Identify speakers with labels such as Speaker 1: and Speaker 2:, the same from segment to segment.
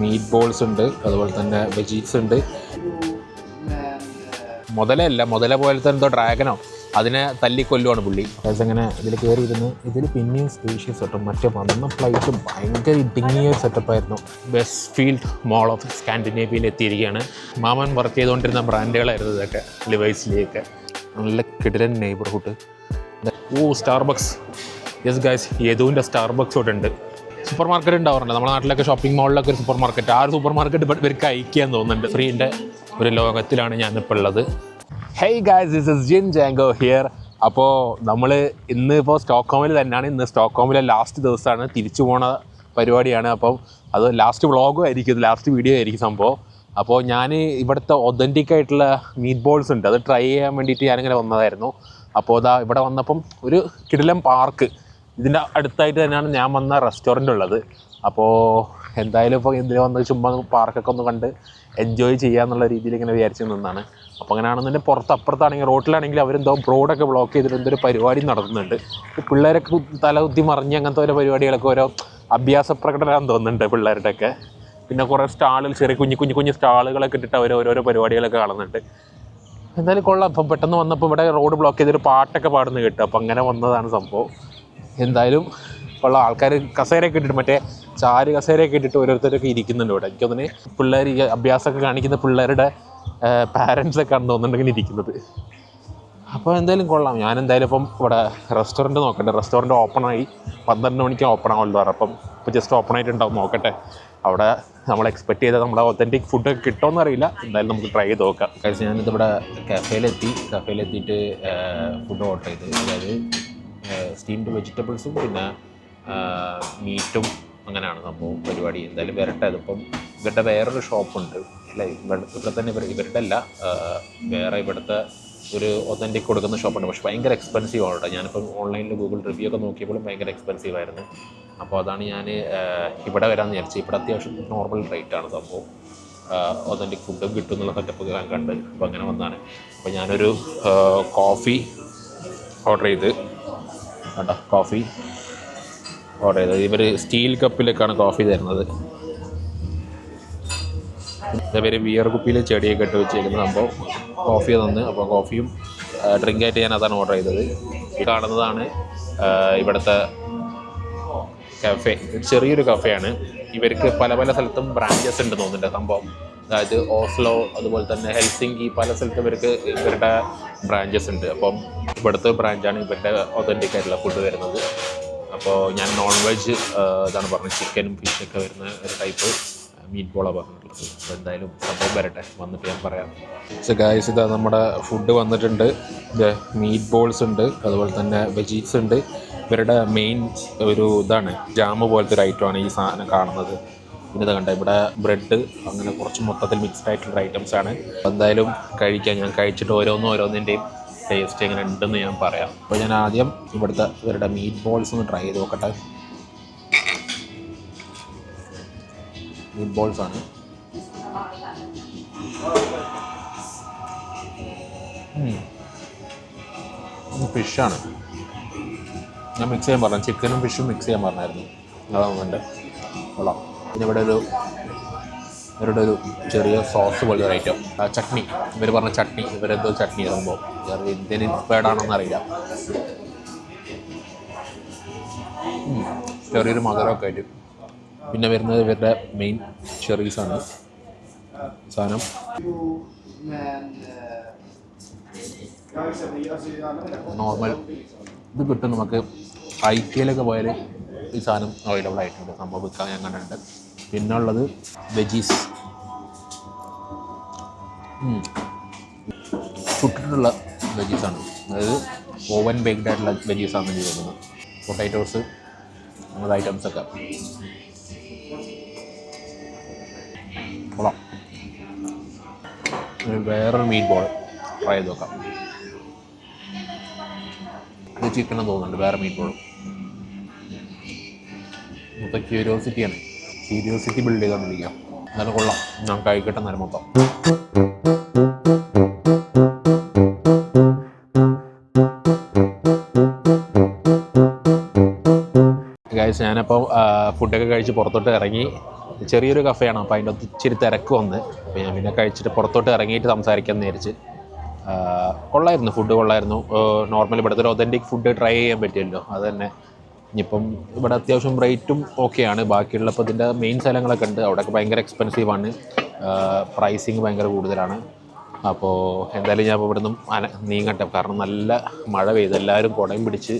Speaker 1: Meet balls ഉണ്ട്, അതുപോലെ തന്നെ വെജീസ് ഉണ്ട്. മുതല പോലത്തെ എന്തോ ഡ്രാഗനോ അതിനെ തല്ലിക്കൊല്ലുവാണ് പുള്ളി. അങ്ങനെ ഇതിൽ കയറി ഇരുന്ന് ഇതിൽ പിന്നെയും സ്പീഷ്യസ് കിട്ടും. മറ്റേ വന്ന ഫ്ലൈറ്റ് ഭയങ്കര ഇടുങ്ങിയ സെറ്റപ്പായിരുന്നു. വെസ്റ്റ് ഫീൽഡ് മോൾ ഓഫ് സ്കാൻഡിനേവിയയിൽ എത്തിയിരിക്കുകയാണ്. മാമൻ വർക്ക് ചെയ്തുകൊണ്ടിരുന്ന ബ്രാൻഡുകളായിരുന്നു ഇതൊക്കെ, ലിവൈസിലേക്ക്. നല്ല കിടിലൻ നെയ്ബർഹുഡ്. സ്റ്റാർബക്സ്. യെസ് ഗൈസ്, യദുവിൻ്റെ സ്റ്റാർബക്സ് ഇവിടെ ഉണ്ട്. സൂപ്പർ മാർക്കറ്റ് ഉണ്ടാവാറുണ്ട് നമ്മുടെ നാട്ടിലൊക്കെ. ഷോപ്പിംഗ് മാളിലൊക്കെ ഒരു സൂപ്പർ മാർക്കറ്റ്, ആ ഒരു സൂപ്പർ മാർക്കറ്റ് ഇവർക്ക് അയക്കാൻ തോന്നുന്നുണ്ട്. ഫ്രീൻ്റെ ഒരു ലോകത്തിലാണ് ഞാനിപ്പോൾ ഉള്ളത്. Hey guys, this is Jin Jango here. അപ്പോൾ നമ്മൾ ഇന്നിപ്പോൾ സ്റ്റോക്ക്ഹോമിൽ തന്നെയാണ്. ഇന്ന് സ്റ്റോക്ക്ഹോമിലെ ലാസ്റ്റ് ദിവസമാണ്, തിരിച്ചു പോണ പരിപാടിയാണ്. അപ്പം അത് ലാസ്റ്റ് വ്ളോഗും ആയിരിക്കും, ഇത് ലാസ്റ്റ് വീഡിയോ ആയിരിക്കും സംഭവം. അപ്പോൾ ഞാൻ ഇവിടുത്തെ ഒതൻറ്റിക് ആയിട്ടുള്ള മീറ്റ് ബോൾസ് ഉണ്ട്, അത് ട്രൈ ചെയ്യാൻ വേണ്ടിയിട്ട് ഞാനിങ്ങനെ വന്നതായിരുന്നു. അപ്പോൾ അതാ ഇവിടെ വന്നപ്പം ഒരു കിടിലൻ പാർക്ക്, ഇതിൻ്റെ അടുത്തായിട്ട് തന്നെയാണ് ഞാൻ വന്ന റെസ്റ്റോറൻ്റ് ഉള്ളത്. അപ്പോൾ എന്തായാലും ഇപ്പോൾ ഇതിൽ വന്ന് ചുമ്മാ പാർക്കൊക്കെ ഒന്ന് കണ്ട് എൻജോയ് ചെയ്യാന്നുള്ള രീതിയിൽ ഇങ്ങനെ വിചാരിച്ച് നിന്നാണ്. അപ്പോൾ അങ്ങനെയാണെന്നുണ്ടെങ്കിൽ പുറത്ത് അപ്പുറത്താണെങ്കിൽ റോട്ടിലാണെങ്കിൽ അവരെന്തോ റോഡൊക്കെ ബ്ലോക്ക് ചെയ്തിട്ട് എന്തൊരു പരിപാടി നടത്തുന്നുണ്ട്. പിള്ളേരൊക്കെ തലകുത്തി മറിഞ്ഞ് അങ്ങനത്തെ ഓരോ പരിപാടികളൊക്കെ, ഓരോ അഭ്യാസ പ്രകടനമാണെന്ന് തോന്നുന്നുണ്ട് പിള്ളേരുടെയൊക്കെ. പിന്നെ കുറേ സ്റ്റാളുകൾ, ചെറിയ കുഞ്ഞു സ്റ്റാളുകളൊക്കെ ഇട്ടിട്ട് അവർ ഓരോരോ പരിപാടികളൊക്കെ കാണുന്നുണ്ട്. എന്തായാലും കൊള്ളാം. അപ്പം പെട്ടെന്ന് വന്നപ്പോൾ ഇവിടെ റോഡ് ബ്ലോക്ക് ചെയ്തൊരു പാട്ടൊക്കെ പാടുന്നത് കേട്ടു. അപ്പോൾ അങ്ങനെ വന്നതാണ് സംഭവം. എന്തായാലും ഉള്ള ആൾക്കാർ കസേരയൊക്കെ ഇട്ടിട്ട്, മറ്റേ ചാര് കസേരയൊക്കെ ഇട്ടിട്ട് ഓരോരുത്തരൊക്കെ ഇരിക്കുന്നുണ്ട് ഇവിടെ. എനിക്ക് തോന്നുന്നത് പിള്ളേർ ഈ അഭ്യാസമൊക്കെ കാണിക്കുന്ന പിള്ളേരുടെ പാരൻസൊക്കെ ആണെന്ന് തോന്നുന്നുണ്ടെങ്കിൽ ഇരിക്കുന്നത്. അപ്പോൾ എന്തായാലും കൊള്ളാം. ഞാൻ എന്തായാലും ഇപ്പം ഇവിടെ റെസ്റ്റോറൻറ്റ് നോക്കട്ടെ. റെസ്റ്റോറൻറ്റ് ഓപ്പണായി 12 മണിക്ക് ഓപ്പൺ ആവുമല്ലോ. അപ്പം ഇപ്പോൾ ജസ്റ്റ് ഓപ്പൺ ആയിട്ടുണ്ടാവും, നോക്കട്ടെ. അവിടെ നമ്മൾ എക്സ്പെക്ട് ചെയ്താൽ നമ്മുടെ ഒത്തൻറ്റിക് ഫുഡൊക്കെ കിട്ടുമെന്ന് അറിയില്ല. എന്തായാലും നമുക്ക് ട്രൈ ചെയ്ത് നോക്കാം. കഴിച്ച് ഞാനിതിവിടെ കഫേയിലെത്തിയിട്ട് ഫുഡ് ഓർഡർ ചെയ്ത്, അതായത് സ്റ്റീംഡ് വെജിറ്റബിൾസും പിന്നെ മീറ്റും. അങ്ങനെയാണ് സംഭവം പരിപാടി. എന്തായാലും വരട്ടെ. അതിപ്പം ഇവരുടെ വേറൊരു ഷോപ്പുണ്ട്, അല്ല ഇവിടെ തന്നെ ഇവരുടെ അല്ല, വേറെ ഇവിടുത്തെ ഒരു ഒതൻറ്റിക് കൊടുക്കുന്ന ഷോപ്പുണ്ട്. പക്ഷേ ഭയങ്കര എക്സ്പെൻസീവ് ആണ് കേട്ടോ. ഞാനിപ്പം ഓൺലൈനിൽ ഗൂഗിൾ റിവ്യൂ ഒക്കെ നോക്കിയപ്പോഴും ഭയങ്കര എക്സ്പെൻസീവ് ആയിരുന്നു. അപ്പോൾ അതാണ് ഞാൻ ഇവിടെ വരാമെന്ന് വിചാരിച്ചത്. ഇവിടെ അത്യാവശ്യം നോർമൽ റേറ്റാണ് സംഭവം. ഒതൻറ്റിക് ഫുഡും കിട്ടും എന്നുള്ള സെറ്റപ്പ് ഞാൻ കണ്ട് അപ്പോൾ അങ്ങനെ വന്നതാണ്. അപ്പോൾ ഞാനൊരു കോഫി ഓർഡർ ചെയ്ത് കേട്ടോ. കോഫി ഓർഡർ ചെയ്തത് ഇവർ സ്റ്റീൽ കപ്പിലേക്കാണ് കോഫി തരുന്നത്. ഇവർ വിയർ കുപ്പിയിൽ ചെടിയൊക്കെ ഇട്ട് വെച്ചേക്കുന്ന സംഭവം കോഫി തന്ന്. അപ്പോൾ കോഫിയും ഡ്രിങ്കായിട്ട് ഞാൻ അതാണ് ഓർഡർ ചെയ്തത്. ഈ കാണുന്നതാണ് ഇവിടുത്തെ കഫേ. ചെറിയൊരു കഫേയാണ്. ഇവർക്ക് പല സ്ഥലത്തും ബ്രാഞ്ചസ് ഉണ്ട് തോന്നുന്നുണ്ട് സംഭവം. അതായത് ഓസ്ലോ, അതുപോലെ തന്നെ ഹെൽസിങ്കി, പല സ്ഥലത്തും ഇവരുടെ ബ്രാഞ്ചസ് ഉണ്ട്. അപ്പം ഇവിടുത്തെ ബ്രാഞ്ചാണ് ഇവരുടെ ഒതൻറ്റിക് ആയിട്ടുള്ള ഫുഡ് വരുന്നത്. അപ്പോൾ ഞാൻ നോൺ വെജ് ഇതാണ് പറഞ്ഞത്, ചിക്കനും ഫിഷൊക്കെ വരുന്ന ഒരു ടൈപ്പ് മീറ്റ് ബോളാണ് പറഞ്ഞിട്ടുള്ളത്. അപ്പോൾ എന്തായാലും സംഭവം വരട്ടെ, വന്നിട്ട് ഞാൻ പറയാം. ഗായ്സ്, ഇതാ നമ്മുടെ ഫുഡ് വന്നിട്ടുണ്ട്. മീറ്റ് ബോൾസ് ഉണ്ട്, അതുപോലെ തന്നെ വെജീസ് ഉണ്ട്. ഇവരുടെ മെയിൻ ഒരു ഇതാണ് ജാമ് പോലത്തെ ഒരു ഐറ്റമാണ് ഈ സാധനം കാണുന്നത്. പിന്നെ ഇത് കണ്ട ഇവിടെ ബ്രെഡ്, അങ്ങനെ കുറച്ച് മൊത്തത്തിൽ മിക്സ്ഡ് ആയിട്ടുള്ള ഐറ്റംസാണ്. എന്തായാലും കഴിക്കാം. ഞാൻ കഴിച്ചിട്ട് ഓരോന്നിൻ്റെയും ടേസ്റ്റ് എങ്ങനെ ഉണ്ടെന്ന് ഞാൻ പറയാം. അപ്പോൾ ഞാൻ ആദ്യം ഇവരുടെ മീറ്റ് ബോൾസ് ഒന്ന് ട്രൈ ചെയ്ത് നോക്കട്ടെ. മീറ്റ് ബോൾസ് ആണ്. ഫിഷാണ്. ഞാൻ മിക്സ് ചെയ്യാൻ പറഞ്ഞു, ചിക്കനും ഫിഷും മിക്സ് ചെയ്യാൻ പറഞ്ഞായിരുന്നു. അതാവുന്നുണ്ട് കൊള്ളാം. പിന്നെ ഇവരുടെ ഒരു ചെറിയ സോസ് പോലത്തെ ഒരു ഐറ്റം, ചട്നി. ഇവർ പറഞ്ഞ ചട്നി, ഇവരെന്തോ ചട്നി ഇടുമ്പോൾ ഇന്ത്യൻ ഇൻസ്പയർഡ് ആണെന്ന് അറിയില്ല. ചെറിയൊരു മധുരമൊക്കെ ആയിട്ട്. പിന്നെ വരുന്നത് ഇവരുടെ മെയിൻ ചെറീസാണ് സാധനം. നോർമൽ ഇത് കിട്ടും നമുക്ക്. ഐക്യയിലൊക്കെ പോയാൽ ഈ സാധനം അവൈലബിൾ ആയിട്ടുണ്ട്, സംഭവം വിൽക്കാൻ ഞാൻ കണ്ടിട്ടുണ്ട്. പിന്നെ ഉള്ളത് വെജീസ്, ചുട്ടിട്ടുള്ള വെജീസാണ്. അതായത് ഓവൻ ബേക്ക്ഡ് ആയിട്ടുള്ള വെജീസാണ് എനിക്ക് തോന്നുന്നത്. പൊട്ടാറ്റോസ് അങ്ങനത്തെ ഐറ്റംസൊക്കെ കൊള്ളാം. വേറൊരു മീറ്റ് ബോൾ ട്രൈ ചെയ്ത് നോക്കാം. ഇത് ചിക്കൻ എന്ന് തോന്നുന്നുണ്ട്, വേറെ മീറ്റ് ബോളും. മൊത്തം ക്യൂരിയോസിറ്റി ബിൽഡ് ചെയ്തുകൊണ്ടിരിക്കുക. എന്നാലും കൊള്ളാം, ഞാൻ കഴിക്കട്ടെ നേരം മൊത്തം. ഗൈസ്, ഞാനപ്പോൾ ഫുഡൊക്കെ കഴിച്ച് പുറത്തോട്ട് ഇറങ്ങി. ചെറിയൊരു കഫേയാണ്. അപ്പോൾ അതിൻ്റെ അകത്ത് ഇച്ചിരി തിരക്ക് വന്ന്, അപ്പോൾ ഞാൻ പിന്നെ കഴിച്ചിട്ട് പുറത്തോട്ട് ഇറങ്ങിയിട്ട് സംസാരിക്കാമെന്ന് വിചാരിച്ച്. കൊള്ളായിരുന്നു, ഫുഡ് കൊള്ളായിരുന്നു. നോർമലി ഇവിടുത്തെ ഒരു ഒതൻറ്റിക് ഫുഡ് ട്രൈ ചെയ്യാൻ പറ്റിയല്ലോ, അത് തന്നെ. ഇനിയിപ്പം ഇവിടെ അത്യാവശ്യം റേറ്റും ഓക്കെയാണ്. ബാക്കിയുള്ള ഇപ്പോൾ ഇതിൻ്റെ മെയിൻ സ്ഥലങ്ങളൊക്കെ ഉണ്ട്, അവിടെയൊക്കെ ഭയങ്കര എക്സ്പെൻസീവാണ്, പ്രൈസിങ് ഭയങ്കര കൂടുതലാണ്. അപ്പോൾ എന്തായാലും ഞാൻ ഇപ്പോൾ ഇവിടെ നിന്നും നീങ്ങട്ടെ, കാരണം നല്ല മഴ പെയ്ത് എല്ലാവരും കുടയും പിടിച്ച്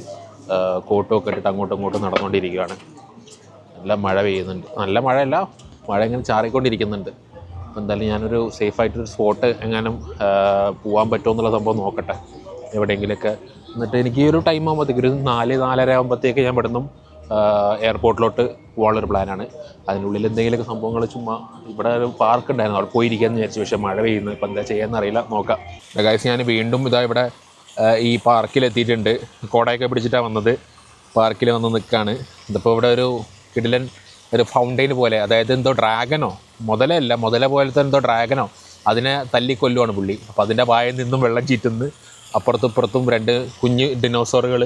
Speaker 1: കോട്ടുമൊക്കെ ഇട്ടിട്ട് അങ്ങോട്ടും ഇങ്ങോട്ടും നടന്നുകൊണ്ടിരിക്കുകയാണ്. നല്ല മഴ പെയ്യുന്നുണ്ട്, നല്ല മഴയല്ല, മഴ ഇങ്ങനെ ചാറിക്കൊണ്ടിരിക്കുന്നുണ്ട്. അപ്പോൾ എന്തായാലും ഞാനൊരു സേഫായിട്ടൊരു സ്പോട്ട് എങ്ങാനും പോകാൻ പറ്റുമോ എന്നുള്ള സംഭവം നോക്കട്ടെ എവിടെയെങ്കിലുമൊക്കെ. എന്നിട്ട് എനിക്ക് ഈ ഒരു ടൈം ആകുമ്പോഴത്തേക്ക് ഒരു 4-4:30 ആകുമ്പോഴത്തേക്ക് ഞാൻ ഇവിടെ നിന്നും എയർപോർട്ടിലോട്ട് പോകാനുള്ളൊരു പ്ലാനാണ്. അതിനുള്ളിൽ എന്തെങ്കിലുമൊക്കെ സംഭവങ്ങൾ ചുമ്മാ ഇവിടെ ഒരു പാർക്ക് ഉണ്ടായിരുന്നു, അവിടെ പോയിരിക്കാമെന്ന് വിചാരിച്ചു. പക്ഷേ മഴ പെയ്യുന്നു, ഇപ്പോൾ എന്താ ചെയ്യാമെന്ന് അറിയില്ല, നോക്കാം. ഗൈസ്, ഞാൻ വീണ്ടും ഇതാ ഇവിടെ ഈ പാർക്കിലെത്തിയിട്ടുണ്ട്. കോടയൊക്കെ പിടിച്ചിട്ടാണ് വന്നത്, പാർക്കിൽ വന്ന് നിൽക്കുകയാണ്. ഇതിപ്പോൾ ഇവിടെ ഒരു കിടിലൻ ഒരു ഫൗണ്ടെയിൻ പോലെ, അതായത് എന്തോ ഡ്രാഗനോ മുതല പോലത്തെ എന്തോ ഡ്രാഗനോ അതിനെ തല്ലിക്കൊല്ലുവാണ് പുള്ളി. അപ്പോൾ അതിൻ്റെ വായിൽ നിന്നും വെള്ളം ചീറ്റുന്നു, അപ്പുറത്തും ഇപ്പുറത്തും 2 കുഞ്ഞ് ഡിനോസറുകൾ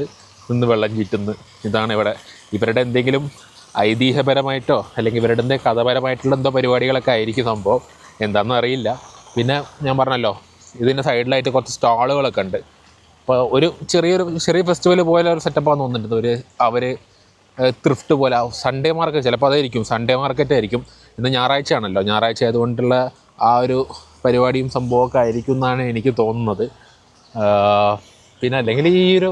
Speaker 1: നിന്ന് വെള്ളം ചീറ്റുന്നു. ഇതാണ് ഇവിടെ ഇവരുടെ എന്തെങ്കിലും ഐതിഹ്യപരമായിട്ടോ അല്ലെങ്കിൽ ഇവരുടെ എന്തെങ്കിലും കഥപരമായിട്ടുള്ള എന്തോ പരിപാടികളൊക്കെ ആയിരിക്കും സംഭവം, എന്താണെന്ന് അറിയില്ല. പിന്നെ ഞാൻ പറഞ്ഞല്ലോ, ഇതിൻ്റെ സൈഡിലായിട്ട് കുറച്ച് സ്റ്റാളുകളൊക്കെ ഉണ്ട്. അപ്പോൾ ഒരു ചെറിയ ഫെസ്റ്റിവൽ പോലെ ഒരു സെറ്റപ്പാന്ന് തോന്നുന്നുണ്ട്. അവർ ത്രിഫ്റ്റ് പോലെ സൺഡേ മാർക്കറ്റ്, ചിലപ്പോൾ അതായിരിക്കും സൺഡേ മാർക്കറ്റ് ആയിരിക്കും. ഇന്ന് ഞായറാഴ്ച ആണല്ലോ, ഞായറാഴ്ച ആയതുകൊണ്ടുള്ള ആ ഒരു പരിപാടിയും സംഭവമൊക്കെ ആയിരിക്കും എന്നാണ് എനിക്ക് തോന്നുന്നത്. പിന്നെ അല്ലെങ്കിൽ ഈ ഒരു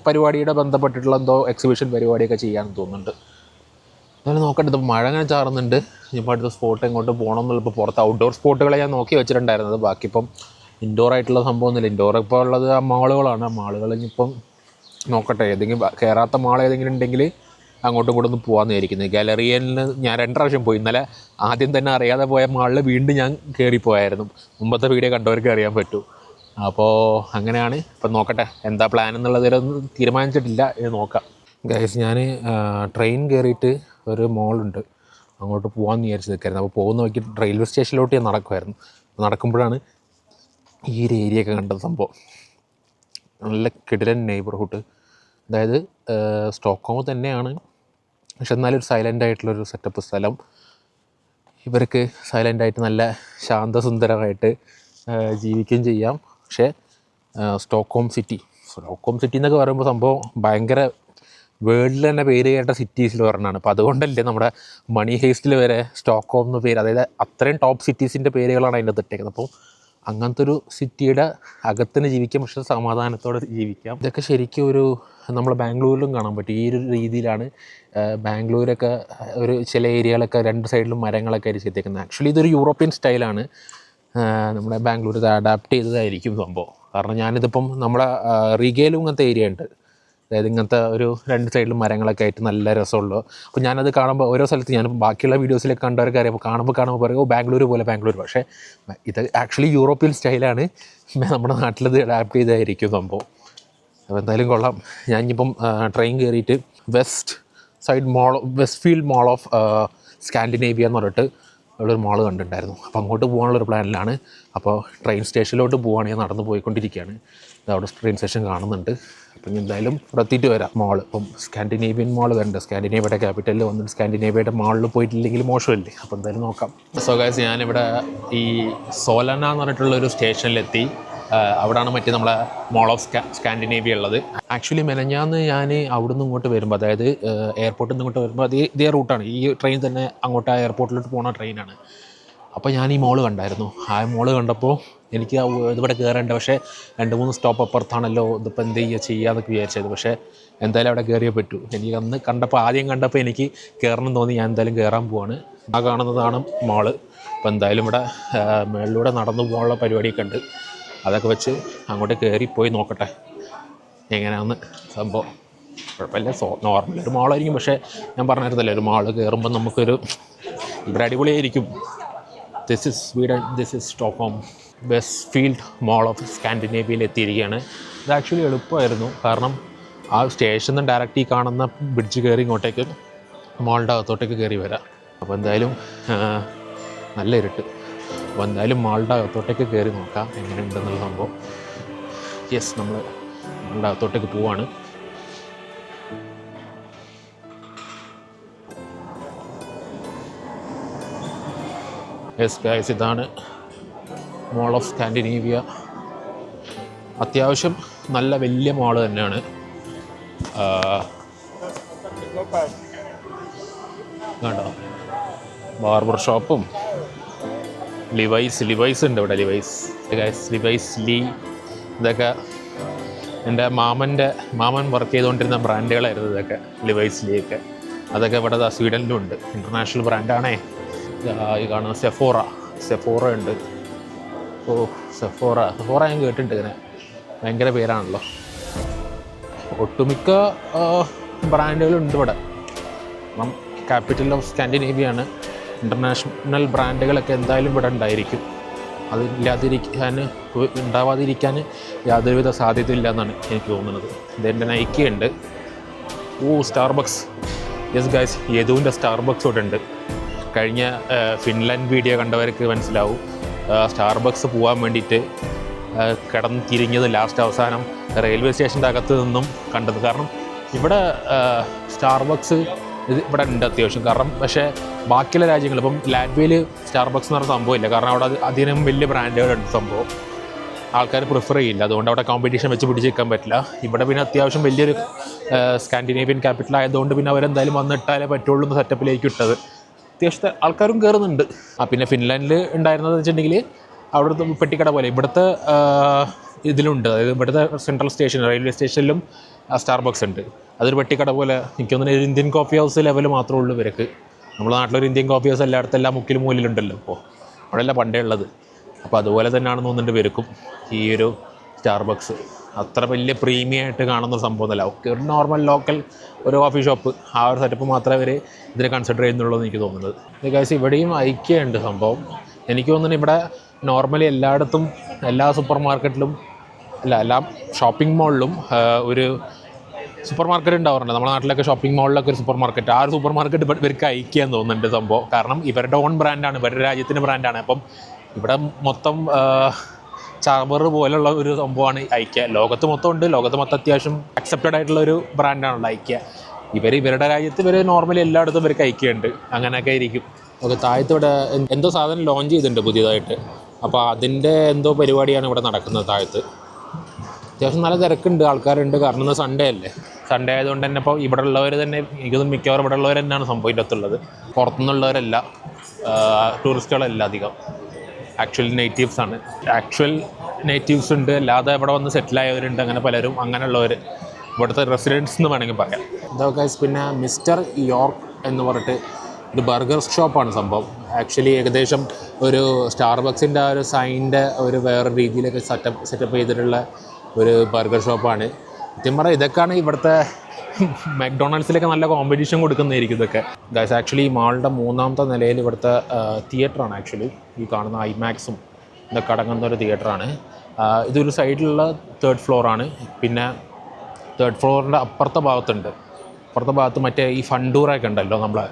Speaker 1: പരിപാടിയുടെ ബന്ധപ്പെട്ടിട്ടുള്ള എന്തോ എക്സിബിഷൻ പരിപാടിയൊക്കെ ചെയ്യാമെന്ന് തോന്നുന്നുണ്ട്. എന്നാലും നോക്കട്ടെ, ഇപ്പോൾ മഴ അങ്ങനെ ചാറുന്നുണ്ട്. ഇപ്പോൾ അടുത്ത സ്പോട്ട് എങ്ങോട്ട് പോകണം എന്നുള്ള, ഇപ്പോൾ പുറത്ത് ഔട്ട്ഡോർ സ്പോട്ടുകളെ ഞാൻ നോക്കി വെച്ചിട്ടുണ്ടായിരുന്നത്. ബാക്കി ഇപ്പം ഇൻഡോർ ആയിട്ടുള്ള സംഭവമൊന്നുമില്ല. ഇൻഡോർ ഇപ്പോൾ ഉള്ളത് ആ മാളുകളാണ്. ആ മാളുകൾ ഇനിയിപ്പം നോക്കട്ടെ, ഏതെങ്കിലും കയറാത്ത മാൾ ഏതെങ്കിലും ഉണ്ടെങ്കിൽ അങ്ങോട്ടും ഇങ്ങോട്ടും ഒന്ന് പോകാമെന്ന് വിചാരിക്കുന്നത്. ഗാലറിയനിൽ ഞാൻ 2 പ്രാവശ്യം പോയി. ഇന്നലെ ആദ്യം തന്നെ അറിയാതെ പോയ മാളിൽ വീണ്ടും ഞാൻ കയറിപ്പോയായിരുന്നു. മുമ്പത്തെ വീഡിയോ കണ്ടവർക്ക് അറിയാൻ പറ്റൂ. അപ്പോൾ അങ്ങനെയാണ്. ഇപ്പം നോക്കട്ടെ എന്താ പ്ലാൻ എന്നുള്ളതിലൊന്നും തീരുമാനിച്ചിട്ടില്ല, ഇത് നോക്കാം. ഗൈസ്, ഞാൻ ട്രെയിൻ കയറിയിട്ട് ഒരു മോളുണ്ട്, അങ്ങോട്ട് പോകാമെന്ന് വിചാരിച്ച് നിൽക്കായിരുന്നു. അപ്പോൾ പോകുന്ന നോക്കി റെയിൽവേ സ്റ്റേഷനിലോട്ട് ഞാൻ നടക്കുമായിരുന്നു. നടക്കുമ്പോഴാണ് ഈ ഒരു ഏരിയ ഒക്കെ കണ്ടത്. സംഭവം നല്ല കിടിലൻ നെയ്ബർഹുഡ്, അതായത് സ്റ്റോക്ക്ഹോം തന്നെയാണ്, പക്ഷെ എന്നാലും ഒരു സൈലൻ്റ് ആയിട്ടുള്ളൊരു സെറ്റപ്പ് സ്ഥലം. ഇവർക്ക് സൈലൻ്റായിട്ട് നല്ല ശാന്തസുന്ദരമായിട്ട് ജീവിക്കുകയും ചെയ്യാം. പക്ഷേ സ്റ്റോക്ക്ഹോം സിറ്റി എന്നൊക്കെ പറയുമ്പോൾ സംഭവം ഭയങ്കര വേൾഡിൽ തന്നെ പേര് കേട്ട സിറ്റീസിൽ ഒരെണ്ണമാണ്. അപ്പോൾ അതുകൊണ്ടല്ലേ നമ്മുടെ മണി ഹേസ്റ്റിൽ വരെ സ്റ്റോക്ക്ഹോം എന്ന പേര്, അതായത് അത്രയും ടോപ്പ് സിറ്റീസിൻ്റെ പേരുകളാണ് അതിൻ്റെ ഇട്ടേക്കുന്നത്. അപ്പോൾ അങ്ങനത്തെ ഒരു സിറ്റിയുടെ അകത്തിന് ജീവിക്കാം, പക്ഷേ സമാധാനത്തോടെ ജീവിക്കാം. ഇതൊക്കെ ശരിക്കും ഒരു നമ്മൾ ബാംഗ്ലൂരിലും കാണാൻ പറ്റും. ഈ ഒരു രീതിയിലാണ് ബാംഗ്ലൂരൊക്കെ ഒരു ചില ഏരിയകളൊക്കെ 2 സൈഡിലും മരങ്ങളൊക്കെ ആയിട്ട് ചെയ്തേക്കുന്നത്. ആക്ച്വലി ഇതൊരു യൂറോപ്യൻ സ്റ്റൈലാണ്. നമ്മുടെ ബാംഗ്ലൂർ ഇത് അഡാപ്റ്റ് ചെയ്തതായിരിക്കും സംഭവം. കാരണം ഞാനിതിപ്പം നമ്മളെ റീഗയിലും ഇങ്ങനത്തെ ഏരിയ ഉണ്ട്, അതായത് ഇങ്ങനത്തെ ഒരു 2 സൈഡിലും മരങ്ങളൊക്കെ ആയിട്ട് നല്ല രസമുള്ളൂ. അപ്പോൾ ഞാനത് കാണുമ്പോൾ ഓരോ സ്ഥലത്ത് ഞാൻ ബാക്കിയുള്ള വീഡിയോസിലൊക്കെ കണ്ടവർക്ക് അറിയാം, അപ്പോൾ കാണുമ്പോൾ പറയും ബാംഗ്ലൂർ പോലെ ബാംഗ്ലൂർ. പക്ഷേ ഇത് ആക്ച്വലി യൂറോപ്യൻ സ്റ്റൈലാണ്, നമ്മുടെ നാട്ടിലത് അഡാപ്റ്റ് ചെയ്തായിരിക്കും സംഭവം. അപ്പോൾ എന്തായാലും കൊള്ളാം. ഞാൻ ഇനിയിപ്പം ട്രെയിൻ കയറിയിട്ട് Westfield mall of Scandinavia എന്ന് പറഞ്ഞിട്ട് ഉള്ളൊരു മാൾ കണ്ടിട്ടുണ്ടായിരുന്നു. അപ്പോൾ അങ്ങോട്ട് പോകാനുള്ളൊരു പ്ലാനിലാണ്. അപ്പോൾ ട്രെയിൻ സ്റ്റേഷനിലോട്ട് പോവുകയാണ്, ഞാൻ നടന്ന് പോയിക്കൊണ്ടിരിക്കുകയാണ്. അവിടെ ട്രെയിൻ സ്റ്റേഷൻ കാണുന്നുണ്ട്. അപ്പം എന്തായാലും ഇവിടെ എത്തിയിട്ട് വരാം. മാൾ ഇപ്പം സ്കാൻഡിനേവിയൻ മാൾ വരണ്ട, സ്കാൻഡിനേവിയയുടെ ക്യാപിറ്റലിൽ വന്നിട്ട് സ്കാൻഡിനേവിയയുടെ മാളിൽ പോയിട്ടില്ലെങ്കിൽ മോശമല്ലേ. അപ്പോൾ എന്തായാലും നോക്കാം. സോ ഗൈസ്, ഞാനിവിടെ ഈ സോലന എന്ന് പറഞ്ഞിട്ടുള്ളൊരു സ്റ്റേഷനിലെത്തി. അവിടെയാണ് മറ്റേ നമ്മളെ മോൾ ഓഫ് സ്കാൻഡിനേവിയ ഉള്ളത്. ആക്ച്വലി മെനഞ്ഞാന്ന് ഞാൻ അവിടെ നിന്ന് ഇങ്ങോട്ട് വരുമ്പോൾ, അതായത് എയർപോർട്ടിൽ നിന്ന് ഇങ്ങോട്ട് വരുമ്പോൾ ഇതേ റൂട്ടാണ്, ഈ ട്രെയിൻ തന്നെ അങ്ങോട്ട് ആ എയർപോർട്ടിലോട്ട് പോകുന്ന ട്രെയിനാണ്. അപ്പോൾ ഞാൻ ഈ മോള് കണ്ടായിരുന്നു. ആ മോള് കണ്ടപ്പോൾ എനിക്ക് ഇതിവിടെ കയറേണ്ട, പക്ഷേ 2-3 സ്റ്റോപ്പ് അപ്പുറത്താണല്ലോ, ഇതിപ്പോൾ എന്ത് ചെയ്യാമെന്നൊക്കെ വിചാരിച്ചത്. പക്ഷേ എന്തായാലും അവിടെ കയറിയേ പറ്റൂ. എനിക്ക് അന്ന് ആദ്യം കണ്ടപ്പോൾ എനിക്ക് കയറണം തോന്നി. ഞാൻ എന്തായാലും കയറാൻ പോവാണ്. ആ കാണുന്നതാണ് മോള്. അപ്പോൾ എന്തായാലും ഇവിടെ മുകളിലൂടെ നടന്നു പോകാനുള്ള പരിപാടിയൊക്കെ ഉണ്ട്. അതൊക്കെ വെച്ച് അങ്ങോട്ട് കയറിപ്പോയി നോക്കട്ടെ എങ്ങനെയാണെന്ന് സംഭവം. കുഴപ്പമില്ല, നോർമൽ ഒരു മാളായിരിക്കും. പക്ഷേ ഞാൻ പറഞ്ഞിരുന്നല്ലേ, ഒരു മാള് കയറുമ്പോൾ നമുക്കൊരു ഇവിടെ അടിപൊളിയായിരിക്കും. This is Sweden, this is Stockholm. Westfield mall of സ്കാൻഡിനേവിയയിൽ എത്തിയിരിക്കുകയാണ്. ഇത് ആക്ച്വലി എളുപ്പമായിരുന്നു, കാരണം ആ സ്റ്റേഷനിൽ നിന്ന് ഡയറക്റ്റ് ഈ കാണുന്ന ബ്രിഡ്ജ് കയറി ഇങ്ങോട്ടേക്ക് മാളിൻ്റെ അകത്തോട്ടേക്ക് കയറി വരാം. അപ്പോൾ എന്തായാലും നല്ല ഇരുട്ട്. അപ്പോൾ എന്തായാലും മാളിൻ്റെ അകത്തോട്ടേക്ക് കയറി നോക്കാം എങ്ങനെയുണ്ടെന്നുള്ള സംഭവം. യെസ്, നമ്മൾ മാളിൻ്റെ അകത്തോട്ടേക്ക് പോവാണ്. യെസ് ഗൈസ്, ഇതാണ് മോൾ ഓഫ് സ്കാൻഡിനേവിയ. അത്യാവശ്യം നല്ല വലിയ മോള് തന്നെയാണ്. കണ്ടോ, ബാർബർ ഷോപ്പും ലിവൈസ് ഉണ്ട് ഇവിടെ. ലിവൈസ് ലീ, ഇതൊക്കെ എൻ്റെ മാമൻ വർക്ക് ചെയ്തുകൊണ്ടിരുന്ന ബ്രാൻഡുകളായിരുന്നു ഇതൊക്കെ. ലിവൈസ് ലീ ഒക്കെ അതൊക്കെ ഇവിടെ സ്വീഡനിലും ഉണ്ട്. ഇൻ്റർനാഷണൽ ബ്രാൻഡാണേ. ഈ കാണുന്ന സെഫോറ ഉണ്ട്. സെഫോറ ഞാൻ കേട്ടിട്ടുണ്ട്, ഇങ്ങനെ ഭയങ്കര പേരാണല്ലോ. ഒട്ടുമിക്ക ബ്രാൻഡുകളുണ്ട് ഇവിടെ. അപ്പം ക്യാപിറ്റൽ ഓഫ് സ്കാൻഡിനേവിയാണ്. ഇൻ്റർനാഷണൽ ബ്രാൻഡുകളൊക്കെ എന്തായാലും ഇവിടെ ഉണ്ടായിരിക്കും. ഉണ്ടാവാതിരിക്കാൻ യാതൊരുവിധ സാധ്യതയില്ല എന്നാണ് എനിക്ക് തോന്നുന്നത്. ഇതെൻ്റെ നൈക്കി ഉണ്ട്. സ്റ്റാർബക്സ്. യെസ് ഗൈസ്, യദുവിൻ്റെ സ്റ്റാർബക്സ് ഇവിടെ ഉണ്ട്. കഴിഞ്ഞ ഫിൻലാൻഡ് വീഡിയോ കണ്ടവർക്ക് മനസ്സിലാവും സ്റ്റാർബക്സ് പോകാൻ വേണ്ടിയിട്ട് കിടന്ന് തിരിഞ്ഞത് ലാസ്റ്റ് അവസാനം റെയിൽവേ സ്റ്റേഷൻ്റെ അകത്ത് നിന്നും കണ്ടത്. കാരണം ഇവിടെ സ്റ്റാർബക്സ് ഇവിടെ ഉണ്ട് അത്യാവശ്യം. കാരണം പക്ഷേ ബാക്കിയുള്ള രാജ്യങ്ങൾ, ഇപ്പം ലാറ്റ്വിയയിൽ സ്റ്റാർബക്സ് എന്ന് പറഞ്ഞ സംഭവമില്ല. കാരണം അവിടെ അതിനും വലിയ ബ്രാൻഡുകളുണ്ട് സംഭവം. ആൾക്കാർ പ്രിഫർ ചെയ്യില്ല, അതുകൊണ്ട് അവിടെ കോമ്പറ്റീഷൻ വെച്ച് പിടിച്ച് നിൽക്കാൻ പറ്റില്ല. ഇവിടെ പിന്നെ അത്യാവശ്യം വലിയൊരു സ്കാൻഡിനേവിയൻ ക്യാപിറ്റൽ ആയതുകൊണ്ട് പിന്നെ അവരെന്തായാലും വന്നിട്ടാലേ പറ്റുള്ളൂ എന്ന സെറ്റപ്പിലേക്ക് ഇട്ടത്. അത്യാവശ്യത്തെ ആൾക്കാരും കയറുന്നുണ്ട്. പിന്നെ ഫിൻലാൻഡിൽ ഉണ്ടായിരുന്നതെന്ന് വെച്ചിട്ടുണ്ടെങ്കിൽ അവിടുത്തെ പെട്ടിക്കട പോലെ ഇവിടുത്തെ ഇതിലുണ്ട്. അതായത് ഇവിടുത്തെ സെൻട്രൽ സ്റ്റേഷൻ, റെയിൽവേ സ്റ്റേഷനിലും സ്റ്റാർബക്സ് ഉണ്ട്. അതൊരു പെട്ടിക്കട പോലെ. എനിക്ക് തോന്നുന്നു ഒരു ഇന്ത്യൻ കോഫി ഹൗസ് ലെവൽ മാത്രമേ ഉള്ളൂ ഇവർക്ക്. നമ്മുടെ നാട്ടിലൊരു ഇന്ത്യൻ കോഫി ഹൗസ് എല്ലായിടത്തും എല്ലാ മുക്കിലും മൂലിലുണ്ടല്ലോ ഇപ്പോൾ. അവിടെയല്ല പണ്ടേ ഉള്ളത്. അപ്പോൾ അതുപോലെ തന്നെയാണെന്ന് തോന്നുന്നുണ്ട് ഇവർക്കും ഈ ഒരു സ്റ്റാർബക്സ്. അത്ര വലിയ പ്രീമിയം ആയിട്ട് കാണുന്ന സംഭവമല്ല. ഒക്കെ ഒരു നോർമൽ ലോക്കൽ ഒരു കോഫി ഷോപ്പ്, ആ ഒരു സെറ്റപ്പ് മാത്രമേ അവർ ഇതിനെ കൺസിഡർ ചെയ്യുന്നുള്ളൂ എന്ന് എനിക്ക് തോന്നുന്നത്. ഗൈസ്, ഇവിടെയും ഐക്യമുണ്ട് സംഭവം. എനിക്ക് തോന്നുന്നു ഇവിടെ നോർമലി എല്ലായിടത്തും, എല്ലാ സൂപ്പർ മാർക്കറ്റിലും എല്ലാ ഷോപ്പിംഗ് മോളിലും ഒരു സൂപ്പർ മാർക്കറ്റ് ഉണ്ടാവാറുണ്ട്. നമ്മുടെ നാട്ടിലൊക്കെ ഷോപ്പിംഗ് മോളിലൊക്കെ ഒരു സൂപ്പർ മാർക്കറ്റ്, ആ ഒരു സൂപ്പർ മാർക്കറ്റ് ഇവർക്ക് ഐക്യാന്ന് തോന്നുന്നുണ്ട് സംഭവം. കാരണം ഇവരുടെ ഓൺ ബ്രാൻഡാണ്, ഇവരുടെ രാജ്യത്തിൻ്റെ ബ്രാൻഡാണ്. അപ്പം ഇവിടെ മൊത്തം ചാർബർ പോലുള്ള ഒരു സംഭവമാണ് ഐക്യ. ലോകത്ത് മൊത്തം ഉണ്ട്. ലോകത്ത് മൊത്തം അത്യാവശ്യം അക്സെപ്റ്റഡ് ആയിട്ടുള്ള ഒരു ബ്രാൻഡാണല്ലോ ഐക്യ. ഇവരുടെ രാജ്യത്ത് നോർമലി എല്ലായിടത്തും ഇവർക്ക് ഐക്യുണ്ട്. അങ്ങനെയൊക്കെ ആയിരിക്കും. ഓക്കെ, താഴത്ത് ഇവിടെ എന്തോ സാധനം ലോഞ്ച് ചെയ്തിട്ടുണ്ട് പുതിയതായിട്ട്. അപ്പോൾ അതിൻ്റെ എന്തോ പരിപാടിയാണ് ഇവിടെ നടക്കുന്നത് താഴത്ത്. അത്യാവശ്യം നല്ല തിരക്കുണ്ട്, ആൾക്കാരുണ്ട്. കാരണം ഇന്ന് സൺഡേ അല്ലേ. സൺഡേ ആയതുകൊണ്ട് തന്നെ ഇപ്പോൾ ഇവിടെ ഉള്ളവർ തന്നെ, എനിക്കൊന്നും മിക്കവാറും ഇവിടെ ഉള്ളവർ തന്നെയാണ് സംഭവം ഇതിനകത്തുള്ളത്. പുറത്തുനിന്നുള്ളവരല്ല, ടൂറിസ്റ്റുകളല്ല അധികം. ആക്ച്വൽ നേറ്റീവ്സ് ഉണ്ട്, അല്ലാതെ ഇവിടെ വന്ന് സെറ്റിലായവരുണ്ട്. അങ്ങനെ പലരും, അങ്ങനെയുള്ളവർ ഇവിടുത്തെ റെസിഡൻസ് എന്ന് വേണമെങ്കിൽ പറയാം. ഇതൊക്കെ പിന്നെ മിസ്റ്റർ യോർക്ക് എന്ന് പറഞ്ഞിട്ട് ഒരു ബർഗർ ഷോപ്പാണ് സംഭവം. ആക്ച്വലി ഏകദേശം ഒരു സ്റ്റാർബക്സിൻ്റെ ആ ഒരു സൈൻ്റെ ഒരു വേറെ രീതിയിലൊക്കെ സെറ്റപ്പ് ചെയ്തിട്ടുള്ള ഒരു ബർഗർ ഷോപ്പാണ്. സത്യം പറഞ്ഞാൽ ഇതൊക്കെയാണ് ഇവിടുത്തെ മക്ഡൊണാൾഡ്സിലൊക്കെ നല്ല കോമ്പറ്റീഷൻ കൊടുക്കുന്നതായിരിക്കും ഇതൊക്കെ. ഗൈസ്, ആക്ച്വലി ഈ മാളിൻ്റെ 3ാമത്തെ നിലയിൽ ഇവിടുത്തെ തിയേറ്ററാണ്. ആക്ച്വലി ഈ കാണുന്ന ഐമാക്സും ഇതൊക്കെ അടങ്ങുന്ന ഒരു തിയേറ്ററാണ്. ഇതൊരു സൈഡിലുള്ള 3rd ഫ്ലോറാണ്. പിന്നെ 3rd ഫ്ലോറിൻ്റെ അപ്പുറത്തെ ഭാഗത്ത് മറ്റേ ഈ ഫണ്ടൂറൊക്കെ ഉണ്ടല്ലോ, നമ്മളെ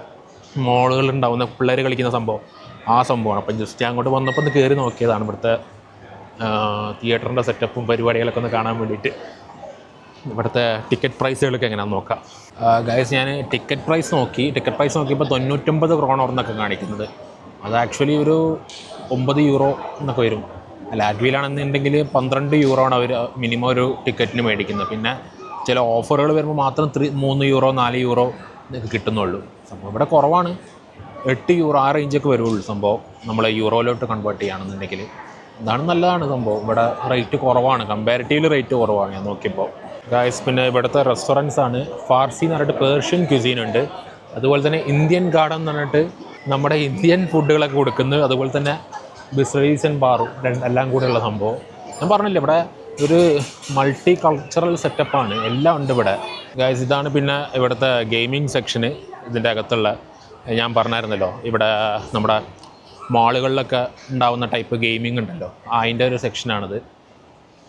Speaker 1: മോളുകളുണ്ടാവുന്ന പിള്ളേർ കളിക്കുന്ന സംഭവം, ആ സംഭവമാണ്. അപ്പം ജസ്റ്റ് അങ്ങോട്ട് വന്നപ്പോൾ ഒന്ന് കയറി നോക്കിയതാണ് ഇവിടുത്തെ തിയേറ്ററിൻ്റെ സെറ്റപ്പും പരിപാടികളൊക്കെ ഒന്ന് കാണാൻ വേണ്ടിയിട്ട്. ഇവിടുത്തെ ടിക്കറ്റ് പ്രൈസുകളൊക്കെ എങ്ങനെയാണെന്ന് നോക്കാം. ഗൈസ്, ഞാൻ ടിക്കറ്റ് പ്രൈസ് നോക്കിയപ്പോൾ 99 ക്രോണർ എന്നൊക്കെ കാണിക്കുന്നത്. അത് ആക്ച്വലി ഒരു 9 യൂറോ എന്നൊക്കെ വരും. ലാറ്റ്വിയിലാണെന്നുണ്ടെങ്കിൽ 12 യൂറോ ആണ് അവർ മിനിമം ഒരു ടിക്കറ്റിന് മേടിക്കുന്നത്. പിന്നെ ചില ഓഫറുകൾ വരുമ്പോൾ മാത്രം 3 യൂറോ 4 യൂറോ ഇതൊക്കെ കിട്ടുന്നുള്ളൂ. സംഭവം ഇവിടെ കുറവാണ്. 8 യൂറോ ആ റേഞ്ചൊക്കെ വരുള്ളൂ സംഭവം. നമ്മൾ യൂറോയിലോട്ട് കൺവേർട്ട് ചെയ്യുകയാണെന്നുണ്ടെങ്കിൽ ഇതാണ് നല്ലതാണ് സംഭവം. ഇവിടെ റേറ്റ് കുറവാണ്, കമ്പാരിറ്റീവ്ലി റേറ്റ് കുറവാണ് ഞാൻ നോക്കിയപ്പോൾ. ഗായ്സ്, പിന്നെ ഇവിടുത്തെ റെസ്റ്റോറൻറ്റ്സ് ആണ്. ഫാർസി എന്ന് പറഞ്ഞിട്ട് പേർഷ്യൻ ക്യുസീൻ ഉണ്ട്. അതുപോലെ തന്നെ ഇന്ത്യൻ ഗാർഡൻ എന്ന് പറഞ്ഞിട്ട് നമ്മുടെ ഇന്ത്യൻ ഫുഡുകളൊക്കെ കൊടുക്കുന്നത്. അതുപോലെ തന്നെ ബിസ്ട്രീസ് ആൻഡ് ബാറും എല്ലാം കൂടെയുള്ള സംഭവം. ഞാൻ പറഞ്ഞില്ലേ, ഇവിടെ ഒരു മൾട്ടി കൾച്ചറൽ സെറ്റപ്പാണ്, എല്ലാം ഉണ്ട് ഇവിടെ. ഗായ്സ്, ഇതാണ് പിന്നെ ഇവിടുത്തെ ഗെയിമിംഗ് സെക്ഷന്. ഇതിൻ്റെ അകത്തുള്ള ഞാൻ പറഞ്ഞായിരുന്നല്ലോ, ഇവിടെ നമ്മുടെ മാളുകളിലൊക്കെ ഉണ്ടാവുന്ന ടൈപ്പ് ഗെയിമിംഗ് ഉണ്ടല്ലോ, അതിൻ്റെ ഒരു സെക്ഷനാണിത്.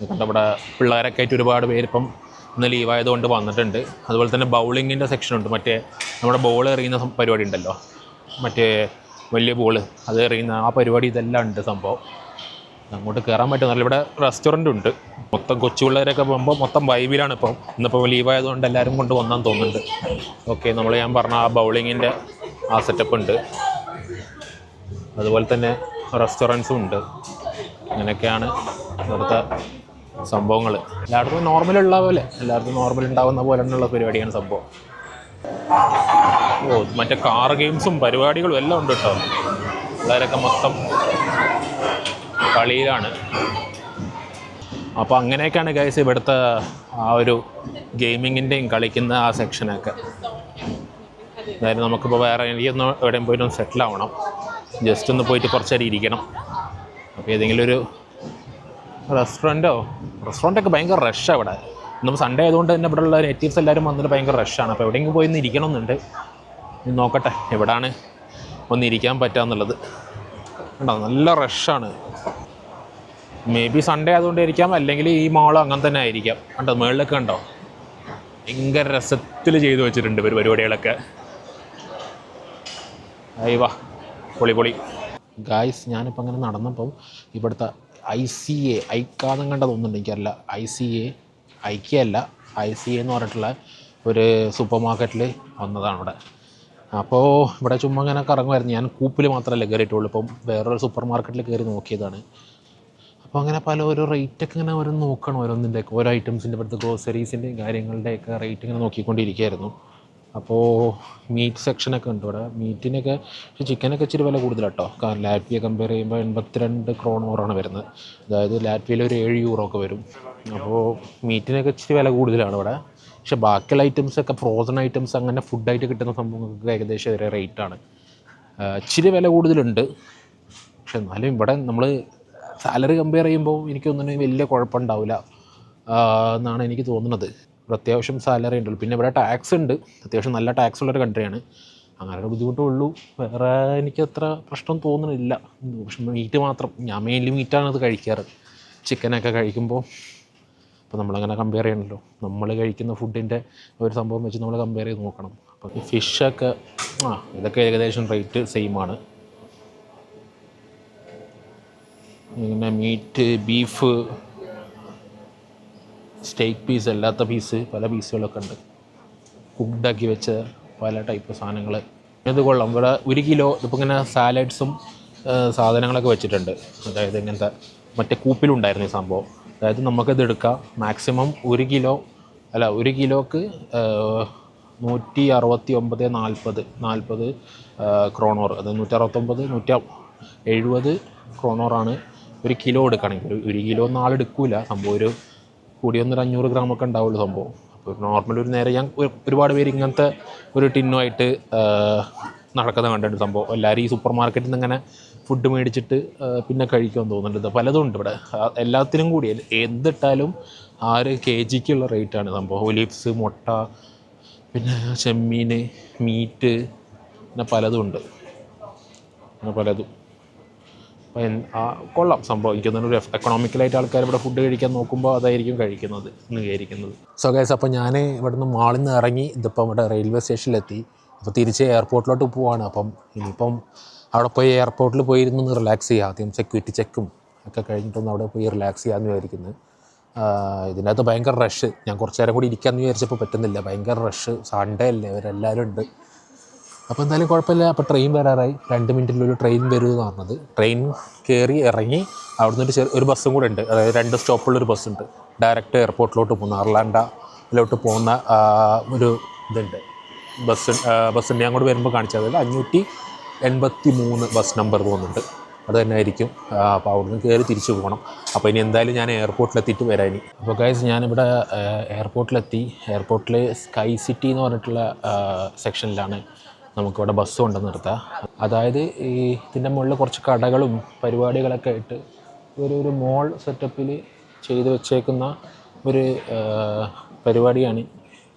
Speaker 1: കണ്ട ഇവിടെ പിള്ളേരൊക്കെ ആയിട്ട് ഒരുപാട് പേര് ഇപ്പം ഇന്ന് ലീവായതുകൊണ്ട് വന്നിട്ടുണ്ട്. അതുപോലെ തന്നെ ബൗളിങ്ങിൻ്റെ സെക്ഷനുണ്ട്. മറ്റേ നമ്മുടെ ബോൾ എറിയുന്ന പരിപാടി ഉണ്ടല്ലോ, മറ്റേ വലിയ ബോൾ അത് എറിയുന്ന ആ പരിപാടി, ഇതെല്ലാം ഉണ്ട് സംഭവം. അങ്ങോട്ട് കയറാൻ പറ്റുന്നില്ല. ഇവിടെ റെസ്റ്റോറൻ്റ് ഉണ്ട്. മൊത്തം കൊച്ചു പിള്ളേരൊക്കെ പോകുമ്പോൾ മൊത്തം വൈബിലാണ് ഇപ്പം. ഇന്നിപ്പോൾ ലീവായതുകൊണ്ട് എല്ലാവരും കൊണ്ട് വന്നാന്ന് തോന്നുന്നുണ്ട്. ഓക്കെ, ഞാൻ പറഞ്ഞ ആ ബൗളിങ്ങിൻ്റെ ആ സെറ്റപ്പ് ഉണ്ട്. അതുപോലെ തന്നെ റെസ്റ്റോറൻറ്റ്സും ഉണ്ട്. അങ്ങനെയൊക്കെയാണ് ഇവിടുത്തെ സംഭവങ്ങൾ. എല്ലായിടത്തും നോർമലുള്ള പോലെ, എല്ലായിടത്തും നോർമൽ ഉണ്ടാകുന്ന പോലെ തന്നെയുള്ള പരിപാടിയാണ് സംഭവം. ഓ, മറ്റേ കാർ ഗെയിംസും പരിപാടികളും എല്ലാം ഉണ്ട് കേട്ടോ. പിള്ളേരൊക്കെ മൊത്തം കളിയിലാണ്. അപ്പോൾ അങ്ങനെയൊക്കെയാണ് ഗൈസ് ഇവിടുത്തെ ആ ഒരു ഗെയിമിങ്ങിൻ്റെയും കളിക്കുന്ന ആ സെക്ഷനൊക്കെ. അതായത് നമുക്കിപ്പോൾ വേറെ എനിക്കൊന്ന് എവിടെയും പോയിട്ടൊന്ന് സെറ്റിൽ ആവണം, ജസ്റ്റ് ഒന്ന് പോയിട്ട് കുറച്ച് നേരം ഇരിക്കണം. അപ്പോൾ ഏതെങ്കിലും ഒരു റെസ്റ്റോറൻറ്റൊക്കെ ഭയങ്കര റഷാണ് ഇവിടെ. ഇന്നും സൺഡേ ആയതുകൊണ്ട് തന്നെ ഇവിടെയുള്ള നേറ്റീവ്സ് എല്ലാവരും വന്നിട്ട് ഭയങ്കര റഷാണ്. അപ്പോൾ എവിടെയെങ്കിലും പോയി ഒന്ന് ഇരിക്കണമെന്നുണ്ട്. നോക്കട്ടെ എവിടെയാണ് ഒന്നിരിക്കാൻ പറ്റുകയെന്നുള്ളത്. കണ്ടോ, നല്ല റഷാണ്. മേ ബി സൺഡേ ആയതുകൊണ്ടായിരിക്കാം, അല്ലെങ്കിൽ ഈ മാൾ അങ്ങനെ തന്നെ ആയിരിക്കാം. കണ്ടോ മുകളിലൊക്കെ കണ്ടോ, ഭയങ്കര രസത്തിൽ ചെയ്തു വെച്ചിട്ടുണ്ട് പരിപാടികളൊക്കെ. അയ്യവാ, പൊളി ഗായ്സ്. ഞാനിപ്പോൾ അങ്ങനെ നടന്നപ്പം ഇവിടുത്തെ ICA ഐക്കാന്നും കണ്ട തോന്നുന്നുണ്ട്, എനിക്കറിയില്ല. ICA അല്ല, ICA എന്ന് പറഞ്ഞിട്ടുള്ള ഒരു സൂപ്പർ മാർക്കറ്റിൽ വന്നതാണ് ഇവിടെ. അപ്പോൾ ഇവിടെ ചുമ്മാ ഇങ്ങനെ കറങ്ങുമായിരുന്നു. ഞാൻ കൂപ്പിൽ മാത്രമല്ല കയറിയിട്ടുള്ളൂ, ഇപ്പം വേറൊരു സൂപ്പർ മാർക്കറ്റിൽ കയറി നോക്കിയതാണ്. അപ്പോൾ അങ്ങനെ പല ഓരോ റേറ്റൊക്കെ ഇങ്ങനെ ഓരോ നോക്കണം, ഓരോന്നിൻ്റെയൊക്കെ ഓരോ ഐറ്റംസിൻ്റെ ഇവിടുത്തെ ഗ്രോസറീസിൻ്റെയും കാര്യങ്ങളുടെയൊക്കെ റേറ്റ് ഇങ്ങനെ നോക്കിക്കൊണ്ടിരിക്കുകയായിരുന്നു. അപ്പോൾ മീറ്റ് സെക്ഷനൊക്കെ ഉണ്ട് ഇവിടെ. മീറ്റിനൊക്കെ ചിക്കനൊക്കെ ഇച്ചിരി വില കൂടുതലാട്ടോ. കാരണം ലാറ്റ്വിയ കമ്പയർ ചെയ്യുമ്പോൾ 82 ക്രോണോറാണ് വരുന്നത്. അതായത് ലാറ്റ്വിയയിൽ ഒരു 7 യൂറോ ഒക്കെ വരും. അപ്പോൾ മീറ്റിനൊക്കെ ഇച്ചിരി വില കൂടുതലാണ് ഇവിടെ. പക്ഷേ ബാക്കിയുള്ള ഐറ്റംസൊക്കെ ഫ്രോസൺ ഐറ്റംസ് അങ്ങനെ ഫുഡായിട്ട് കിട്ടുന്ന സംഭവങ്ങൾക്ക് ഏകദേശം ഒരേ റേറ്റാണ്. ഇച്ചിരി വില കൂടുതലുണ്ട്. പക്ഷെ എന്നാലും ഇവിടെ നമ്മൾ സാലറി കമ്പയർ ചെയ്യുമ്പോൾ എനിക്കൊന്നും വലിയ കുഴപ്പമുണ്ടാവില്ല എന്നാണ് എനിക്ക് തോന്നുന്നത്. ഇവിടെ അത്യാവശ്യം സാലറി ഉണ്ടല്ലോ. പിന്നെ ഇവിടെ ടാക്സ് ഉണ്ട്, അത്യാവശ്യം നല്ല ടാക്സ് ഉള്ളൊരു കൺട്രിയാണ്. അങ്ങനെ ബുദ്ധിമുട്ടുള്ളൂ, വേറെ എനിക്കത്ര പ്രശ്നം തോന്നുന്നില്ല. പക്ഷെ മീറ്റ് മാത്രം, ഞാൻ മെയിൻലി മീറ്റാണ് അത് കഴിക്കാറ്. ചിക്കനൊക്കെ കഴിക്കുമ്പോൾ അപ്പോൾ നമ്മളങ്ങനെ കമ്പയർ ചെയ്യണമല്ലോ, നമ്മൾ കഴിക്കുന്ന ഫുഡിൻ്റെ ഒരു സംഭവം വെച്ച് നമ്മൾ കമ്പയർ ചെയ്ത് നോക്കണം. അപ്പോൾ ഈ ഫിഷൊക്കെ ഇതൊക്കെ ഏകദേശം റേറ്റ് സെയിമാണ്. ഇങ്ങനെ മീറ്റ്, ബീഫ്, സ്റ്റേക്ക് പീസ്, അല്ലാത്ത പീസ്, പല പീസുകളൊക്കെ ഉണ്ട്. കുക്ക്ഡാക്കി വെച്ച പല ടൈപ്പ് സാധനങ്ങൾ. ഇത് കൊള്ളാം. ഇവിടെ 1 കിലോ ഇതിപ്പോൾ ഇങ്ങനെ സാലഡ്സും സാധനങ്ങളൊക്കെ വെച്ചിട്ടുണ്ട്. അതായത് ഇങ്ങനത്തെ മറ്റേ കൂപ്പിലുണ്ടായിരുന്നു ഈ സംഭവം. അതായത് നമുക്കിത് എടുക്കാം, മാക്സിമം 1 കിലോക്ക് 169.40 ക്രോണോർ, അത് 169-170 ക്രോണോറാണ് 1 കിലോ എടുക്കുകയാണെങ്കിൽ. 1 കിലോ ഒന്നും ആളെടുക്കില്ല സംഭവം, ഒരു കൂടിയൊന്നൊരു 500 ഗ്രാമൊക്കെ ഉണ്ടാവുള്ളൂ സംഭവം. അപ്പോൾ നോർമൽ ഒരു നേരം ഞാൻ ഒരുപാട് പേര് ഇങ്ങനത്തെ ഒരു ടിന്നുമായിട്ട് നടക്കുന്നത് കണ്ടിട്ടുണ്ട് സംഭവം. എല്ലാവരും ഈ സൂപ്പർ മാർക്കറ്റിൽ നിന്ന് ഇങ്ങനെ ഫുഡ് മേടിച്ചിട്ട് പിന്നെ കഴിക്കുമെന്ന് തോന്നുന്നുണ്ട്. പലതും ഉണ്ട് ഇവിടെ, എല്ലാത്തിനും കൂടി എന്തിട്ടാലും 6 kgക്കുള്ള റേറ്റാണ് സംഭവം. ഒലിവ്സ്, മുട്ട, പിന്നെ ചെമ്മീൻ, മീറ്റ്, പിന്നെ പലതും ഉണ്ട്. പലതും കൊള്ളാം സംഭവം. എനിക്ക് തോന്നുന്നു എക്കണോമിക്കലായിട്ട് ആൾക്കാർ ഇവിടെ ഫുഡ് കഴിക്കാൻ നോക്കുമ്പോൾ അതായിരിക്കും വിചാരിക്കുന്നത്. സോ ഗൈസ്, അപ്പോൾ ഞാൻ ഇവിടുന്ന് മാളിൽ നിന്ന് ഇറങ്ങി ഇതിപ്പം ഇവിടെ റെയിൽവേ സ്റ്റേഷനിലെത്തി. അപ്പോൾ തിരിച്ച് എയർപോർട്ടിലോട്ട് പോവാണ്. അപ്പം ഇനിയിപ്പം അവിടെ പോയി എയർപോർട്ടിൽ പോയിരുന്നൊന്ന് റിലാക്സ് ചെയ്യുക. ആദ്യം സെക്യൂരിറ്റി ചെക്കും ഒക്കെ കഴിഞ്ഞിട്ടൊന്ന് അവിടെ പോയി റിലാക്സ് ചെയ്യാമെന്ന് വിചാരിക്കുന്നത്. ഇതിനകത്ത് ഭയങ്കര റഷ്. ഞാൻ കുറച്ച് നേരം കൂടി ഇരിക്കാമെന്ന് വിചാരിച്ചപ്പോൾ പറ്റുന്നില്ല, ഭയങ്കര റഷ്. സൺഡേ അല്ലേ, അവരെല്ലാവരും ഉണ്ട്. അപ്പോൾ എന്തായാലും കുഴപ്പമില്ല. അപ്പോൾ ട്രെയിൻ വരാറായി, 2 മിനിറ്റിലൊരു ട്രെയിൻ വരുമെന്ന് പറഞ്ഞത്. ട്രെയിൻ കയറി ഇറങ്ങി അവിടുന്ന് ഒരു ബസ്സും കൂടെ ഉണ്ട്. അതായത് 2 സ്റ്റോപ്പുള്ളൊരു ബസ്സുണ്ട്, ഡയറക്റ്റ് എയർപോർട്ടിലോട്ട് പോകുന്ന, അർലാൻഡയിലോട്ട് പോകുന്ന ഒരു ഇതുണ്ട്. ബസ്സിൻ്റെ അങ്ങോട്ട് വരുമ്പോൾ കാണിച്ചത് 583 ബസ് നമ്പർ പോകുന്നുണ്ട്, അത് തന്നെ ആയിരിക്കും. അപ്പോൾ അവിടുന്ന് കയറി തിരിച്ചു പോകണം. അപ്പോൾ ഇനി എന്തായാലും ഞാൻ എയർപോർട്ടിലെത്തിയിട്ട് വരാം ഇനി. അപ്പോൾ ഗൈസ്, ഞാനിവിടെ എയർപോർട്ടിലെത്തി. എയർപോർട്ടിൽ സ്കൈ സിറ്റി എന്ന് പറഞ്ഞിട്ടുള്ള സെക്ഷനിലാണ് നമുക്കിവിടെ ബസ് കൊണ്ടുവന്ന് നിർത്താം. അതായത് ഈ ഇതിൻ്റെ മുകളിൽ കുറച്ച് കടകളും പരിപാടികളൊക്കെ ആയിട്ട് ഒരു മോൾ സെറ്റപ്പിൽ ചെയ്ത് വെച്ചേക്കുന്ന ഒരു പരിപാടിയാണ്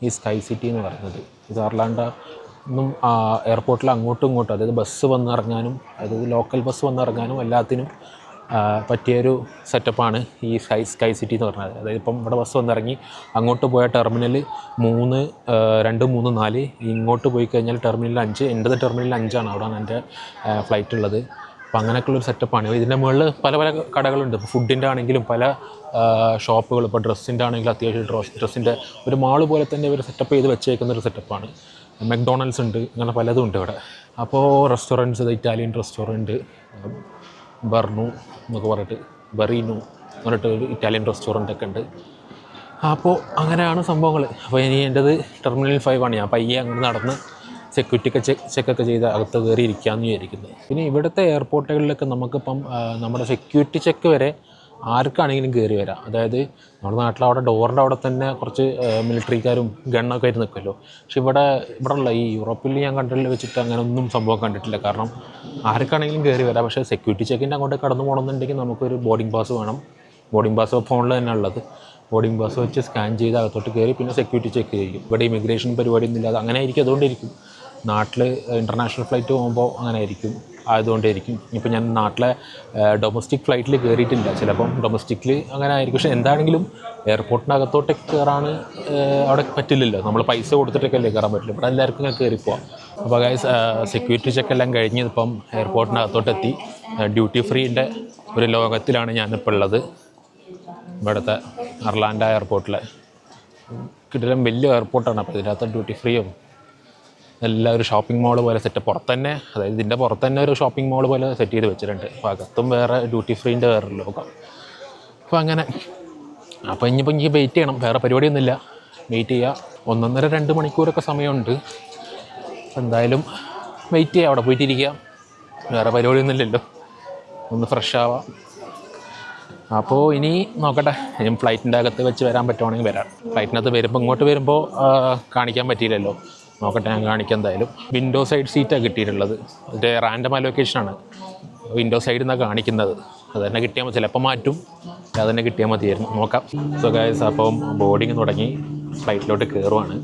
Speaker 1: ഈ സ്കൈ സിറ്റി എന്ന് പറയുന്നത്. ഇത് അർലാൻഡൊന്നും എയർപോർട്ടിൽ അങ്ങോട്ടും ഇങ്ങോട്ടും, അതായത് ബസ് വന്നിറങ്ങാനും, അതായത് ലോക്കൽ ബസ് വന്നിറങ്ങാനും എല്ലാത്തിനും പറ്റിയൊരു സെറ്റപ്പാണ് ഈ സ്കൈ സിറ്റി എന്ന് പറഞ്ഞത്. അതായത് ഇപ്പം ഇവിടെ ബസ് വന്നിറങ്ങി അങ്ങോട്ട് പോയ ടെർമിനൽ 3, 2, 3, 4, ഇങ്ങോട്ട് പോയി കഴിഞ്ഞാൽ ടെർമിനൽ 5. എൻ്റെ ടെർമിനൽ 5ആണ്, അവിടെയാണ് എൻ്റെ ഫ്ലൈറ്റ് ഉള്ളത്. അപ്പോൾ അങ്ങനെയൊക്കെയുള്ളൊരു സെറ്റപ്പാണ്. ഇതിൻ്റെ മുകളിൽ പല കടകളുണ്ട്. ഇപ്പോൾ ഫുഡിൻ്റെ ആണെങ്കിലും പല ഷോപ്പുകൾ, ഇപ്പോൾ ഡ്രസ്സിൻ്റെ ആണെങ്കിലും അത്യാവശ്യം ഡ്രസ്സിൻ്റെ ഒരു മാള് പോലെ തന്നെ ഇവർ സെറ്റപ്പ് ചെയ്ത് വെച്ചേക്കുന്നൊരു സെറ്റപ്പാണ്. മെക്ഡൊണാൾഡ്സ് ഉണ്ട്, അങ്ങനെ പലതും ഉണ്ട് ഇവിടെ. അപ്പോൾ റെസ്റ്റോറൻറ്റ്സ്, ഇറ്റാലിയൻ റെസ്റ്റോറൻറ്റ് ബർണു എന്നൊക്കെ പറഞ്ഞിട്ട്, ബറീനു എന്ന് പറഞ്ഞിട്ട് ഒരു ഇറ്റാലിയൻ റെസ്റ്റോറൻ്റ് ഒക്കെ ഉണ്ട്. അപ്പോൾ അങ്ങനെയാണ് സംഭവങ്ങൾ. അപ്പോൾ ഇനി എൻ്റെത് ടെർമിനൽ 5 ആണ്. ഞാൻ പയ്യെ അങ്ങനെ നടന്ന് സെക്യൂരിറ്റി ചെക്കൊക്കെ ചെയ്ത് അകത്ത് കയറി ഇരിക്കാമെന്ന് വിചാരിക്കുന്നത്. പിന്നെ ഇവിടുത്തെ എയർപോർട്ടുകളിലൊക്കെ നമുക്കിപ്പം നമ്മുടെ സെക്യൂരിറ്റി ചെക്ക് വരെ ആർക്കാണെങ്കിലും കയറി വരാം. അതായത് നമ്മുടെ നാട്ടിൽ അവിടെ ഡോറിൻ്റെ അവിടെ തന്നെ കുറച്ച് മിലിറ്ററിക്കാരും ഗണ്ണൊക്കെ ആയിട്ട് നിൽക്കുമല്ലോ. പക്ഷെ ഇവിടെ ഉള്ള ഈ യൂറോപ്പിൽ ഞാൻ കണ്ടില്ല വെച്ചിട്ട് അങ്ങനെ ഒന്നും സംഭവം കണ്ടിട്ടില്ല. കാരണം ആർക്കാണെങ്കിലും കയറി വരാം. പക്ഷേ സെക്യൂരിറ്റി ചെക്കിൻ്റെ അങ്ങോട്ട് കടന്നു പോകണമെന്നുണ്ടെങ്കിൽ നമുക്കൊരു ബോർഡിംഗ് പാസ് വേണം. ബോർഡിംഗ് പാസ് ഫോണിൽ തന്നെ ഉള്ളത്. ബോർഡിംഗ് പാസ് വെച്ച് സ്കാൻ ചെയ്ത് അകത്തോട്ട് കയറി പിന്നെ സെക്യൂരിറ്റി ചെക്ക് ചെയ്യും. ഇവിടെ ഇമിഗ്രേഷൻ പരിപാടിയൊന്നും ഇല്ലാതെ അങ്ങനെ ആയിരിക്കും. അതുകൊണ്ടിരിക്കും നാട്ടിൽ ഇൻ്റർനാഷണൽ ഫ്ലൈറ്റ് പോകുമ്പോൾ അങ്ങനെ ആയിരിക്കും. ആയതുകൊണ്ടായിരിക്കും. ഇപ്പോൾ ഞാൻ നാട്ടിലെ ഡൊമസ്റ്റിക് ഫ്ലൈറ്റിൽ കയറിയിട്ടില്ല. ചിലപ്പം ഡൊമസ്റ്റിക്കിൽ അങ്ങനെ ആയിരിക്കും. പക്ഷേ എന്താണെങ്കിലും എയർപോർട്ടിനകത്തോട്ടൊക്കെ കയറാൻ അവിടെ പറ്റില്ലല്ലോ. നമ്മൾ പൈസ കൊടുത്തിട്ടൊക്കെ അല്ലേ കയറാൻ പറ്റില്ല. ഇവിടെ എല്ലാവർക്കും ഇങ്ങനെ കയറിപ്പോവാം. അപ്പോൾ ഗൈസ് സെക്യൂരിറ്റി ചെക്കെല്ലാം കഴിഞ്ഞ് ഇപ്പം എയർപോർട്ടിനകത്തോട്ടെത്തി. ഡ്യൂട്ടി ഫ്രീൻ്റെ ഒരു ലോകത്തിലാണ് ഞാനിപ്പോൾ ഉള്ളത്. ഇവിടുത്തെ അർലാൻഡ എയർപോർട്ടിലെ കിട്ടിലും വലിയ എയർപോർട്ടാണ്. അപ്പോൾ ഇതിനകത്ത് ഡ്യൂട്ടി ഫ്രീയും എല്ലാം ഒരു ഷോപ്പിംഗ് മോൾ പോലെ സെറ്റ് പുറത്ത് തന്നെ, അതായത് ഇതിൻ്റെ പുറത്ത് തന്നെ ഒരു ഷോപ്പിംഗ് മോൾ പോലെ സെറ്റ് ചെയ്ത് വെച്ചിട്ടുണ്ട്. അപ്പോൾ അകത്തും വേറെ ഡ്യൂട്ടി ഫ്രീൻ്റെ വേറെ ലോകം. അപ്പോൾ അങ്ങനെ അപ്പോൾ ഇനിയിപ്പോൾ എനിക്ക് വെയിറ്റ് ചെയ്യണം. വേറെ പരിപാടിയൊന്നുമില്ല. വെയിറ്റ് ചെയ്യുക. 1.5-2 മണിക്കൂറൊക്കെ സമയമുണ്ട്. എന്തായാലും വെയിറ്റ് ചെയ്യുക. അവിടെ പോയിട്ടിരിക്കുക. വേറെ പരിപാടിയൊന്നുമില്ലല്ലോ. ഒന്ന് ഫ്രഷ് ആവാം. അപ്പോൾ ഇനി നോക്കട്ടെ. ഇനി ഫ്ലൈറ്റിൻ്റെ അകത്ത് വെച്ച് വരാൻ പറ്റുവാണെങ്കിൽ വരാം. ഫ്ലൈറ്റിനകത്ത് വരുമ്പോൾ ഇങ്ങോട്ട് വരുമ്പോൾ കാണിക്കാൻ പറ്റിയില്ലല്ലോ. നോക്കട്ടെ, ഞാൻ കാണിക്കാം. എന്തായാലും വിൻഡോ സൈഡ് സീറ്റാണ് കിട്ടിയിട്ടുള്ളത്. ഇതിൻ്റെ റാൻഡം അലോക്കേഷനാണ്. വിൻഡോ സൈഡിൽ നിന്നാണ് കാണിക്കുന്നത്. അത് തന്നെ കിട്ടിയാൽ മതി. ചിലപ്പോൾ മാറ്റും. അത് തന്നെ കിട്ടിയാൽ മതിയായിരുന്നു. നോക്കാം. സോ ഗൈസ്, അപ്പം ബോർഡിങ് തുടങ്ങി. ഫ്ലൈറ്റിലോട്ട് കയറുവാണ്.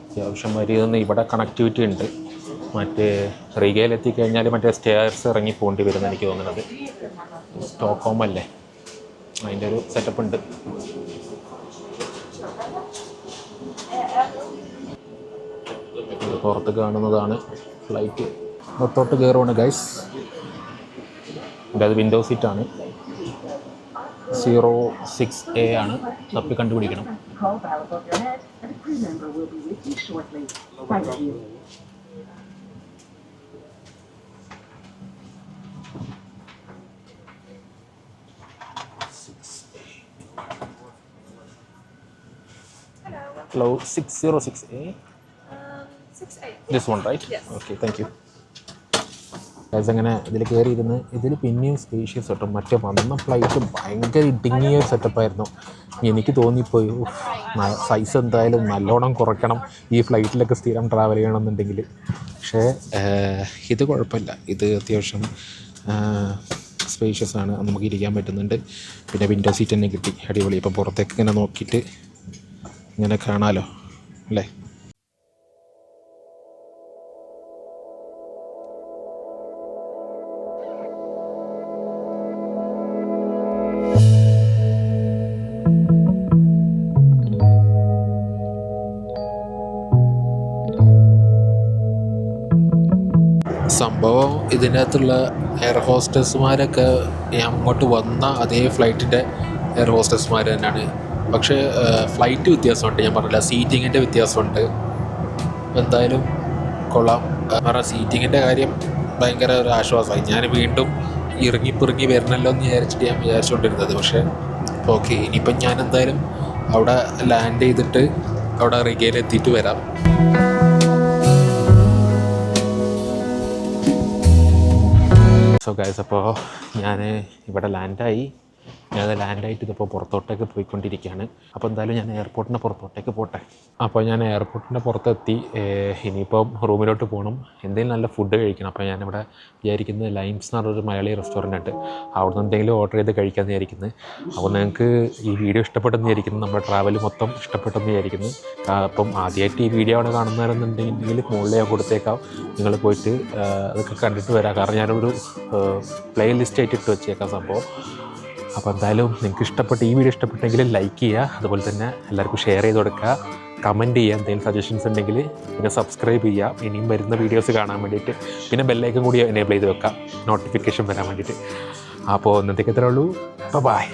Speaker 1: അത്യാവശ്യം വരികയെന്ന് ഇവിടെ കണക്ടിവിറ്റി ഉണ്ട്. മറ്റേ റിഗയിലെത്തിക്കഴിഞ്ഞാൽ മറ്റേ സ്റ്റെയർസ് ഇറങ്ങി പോകേണ്ടി വരുമെന്ന് എനിക്ക് തോന്നുന്നത്. സ്റ്റോക്ക്ഹോം അല്ലേ, അതിൻ്റെ ഒരു സെറ്റപ്പ് ഉണ്ട്. പുറത്ത് കാണുന്നതാണ് ഫ്ലൈറ്റ്. പുറത്തോട്ട് കയറുവാണ് ഗൈസ്. അത് വിൻഡോ സീറ്റാണ്. 06A ആണ്. തപ്പി കണ്ടുപിടിക്കണം. Hello, 606A.
Speaker 2: 6A.
Speaker 1: This one, right?
Speaker 2: Yes.
Speaker 1: Okay, thank you. Guys, അങ്ങനെ ഇതിൽ കയറിയിരുന്ന് ഇതിൽ പിന്നെയും സ്പേഷ്യസ് കിട്ടും. മറ്റേ വന്ന ഫ്ലൈറ്റ് ഭയങ്കര ഇടുങ്ങിയ സെറ്റപ്പായിരുന്നു. എനിക്ക് തോന്നിപ്പോയി സൈസ് എന്തായാലും നല്ലോണം കുറയ്ക്കണം ഈ ഫ്ലൈറ്റിലൊക്കെ സ്ഥിരം ട്രാവൽ ചെയ്യണമെന്നുണ്ടെങ്കിൽ. പക്ഷേ ഇത് കുഴപ്പമില്ല. ഇത് അത്യാവശ്യം സ്പേഷ്യസ് ആണ്. നമുക്ക് ഇരിക്കാൻ പറ്റുന്നുണ്ട്. പിന്നെ വിൻഡോ സീറ്റ് തന്നെ കിട്ടി. അടിപൊളി. ഇപ്പം പുറത്തേക്ക് ഇങ്ങനെ നോക്കിയിട്ട് ഇങ്ങനെ കാണാമല്ലോ അല്ലേ. സംഭവം ഇതിനകത്തുള്ള എയർ ഹോസ്റ്റസ്മാരൊക്കെ അങ്ങോട്ട് വന്ന അതേ ഫ്ലൈറ്റിൻ്റെ എയർ ഹോസ്റ്റസ്മാർ തന്നെയാണ്. പക്ഷേ ഫ്ലൈറ്റ് വ്യത്യാസമുണ്ട്. ഞാൻ പറഞ്ഞില്ല, സീറ്റിങ്ങിൻ്റെ വ്യത്യാസമുണ്ട്. എന്തായാലും കൊള്ളാം. കാരണം സീറ്റിങ്ങിൻ്റെ കാര്യം ഭയങ്കര ഒരു ആശ്വാസമായി. ഞാൻ വീണ്ടും ഇറങ്ങിപ്പിറങ്ങി വരണമല്ലോ എന്ന് വിചാരിച്ചിട്ട് ഞാൻ വിചാരിച്ചുകൊണ്ടിരുന്നത്. പക്ഷേ ഓക്കെ, ഇനിയിപ്പം ഞാൻ എന്തായാലും അവിടെ ലാൻഡ് ചെയ്തിട്ട് അവിടെ റിഗയിലെത്തിയിട്ട് വരാം. സോ ഗൈസ്, അപ്പോൾ ഞാൻ ഇവിടെ ലാൻഡായി. ഞാനത് ലാൻഡായിട്ട് ഇതിപ്പോൾ പുറത്തോട്ടേക്ക് പോയിക്കൊണ്ടിരിക്കുകയാണ്. അപ്പോൾ എന്തായാലും ഞാൻ എയർപോർട്ടിൻ്റെ പുറത്തോട്ടേക്ക് പോട്ടെ. അപ്പോൾ ഞാൻ എയർപോർട്ടിൻ്റെ പുറത്തെത്തി. ഇനിയിപ്പം റൂമിലോട്ട് പോകണം. എന്തെങ്കിലും നല്ല ഫുഡ് കഴിക്കണം. അപ്പോൾ ഞാനിവിടെ വിചാരിക്കുന്നത് ലൈംസ് എന്ന് പറഞ്ഞൊരു മലയാളി റെസ്റ്റോറൻ്റ് ഉണ്ട്. അവിടെ നിന്ന് എന്തെങ്കിലും ഓർഡർ ചെയ്ത് കഴിക്കാമെന്ന് വിചാരിക്കുന്നത്. അപ്പോൾ നിങ്ങൾക്ക് ഈ വീഡിയോ ഇഷ്ടപ്പെട്ടെന്ന് വിചാരിക്കുന്നു. നമ്മുടെ ട്രാവൽ മൊത്തം ഇഷ്ടപ്പെട്ടെന്ന് വിചാരിക്കുന്നു. അപ്പം ആദ്യമായിട്ട് ഈ വീഡിയോ ആണ് കാണുന്നവരെന്നുണ്ടെങ്കിൽ മുകളിൽ ഞാൻ കൊടുത്തേക്കാം. നിങ്ങൾ പോയിട്ട് അതൊക്കെ കണ്ടിട്ട് വരാം. കാരണം ഞാനൊരു പ്ലേ ലിസ്റ്റ് ആയിട്ട് ഇട്ട് വെച്ചേക്കാം സംഭവം. അപ്പോൾ എന്തായാലും നിങ്ങൾക്ക് ഈ വീഡിയോ ഇഷ്ടപ്പെട്ടെങ്കിൽ ലൈക്ക് ചെയ്യുക. അതുപോലെ തന്നെ എല്ലാവർക്കും ഷെയർ ചെയ്ത് കൊടുക്കുക. കമൻറ്റ് ചെയ്യുക. എന്തെങ്കിലും സജഷൻസ് ഉണ്ടെങ്കിൽ. പിന്നെ സബ്സ്ക്രൈബ് ചെയ്യുക ഇനിയും വരുന്ന വീഡിയോസ് കാണാൻ വേണ്ടിയിട്ട്. പിന്നെ ബെല്ലൈക്കൺ കൂടി എനേബിൾ ചെയ്ത് വെക്കാം, നോട്ടിഫിക്കേഷൻ വരാൻ വേണ്ടിയിട്ട്. അപ്പോൾ ഇന്നത്തേക്ക് ഇത്രേ ഉള്ളൂ. ബൈ.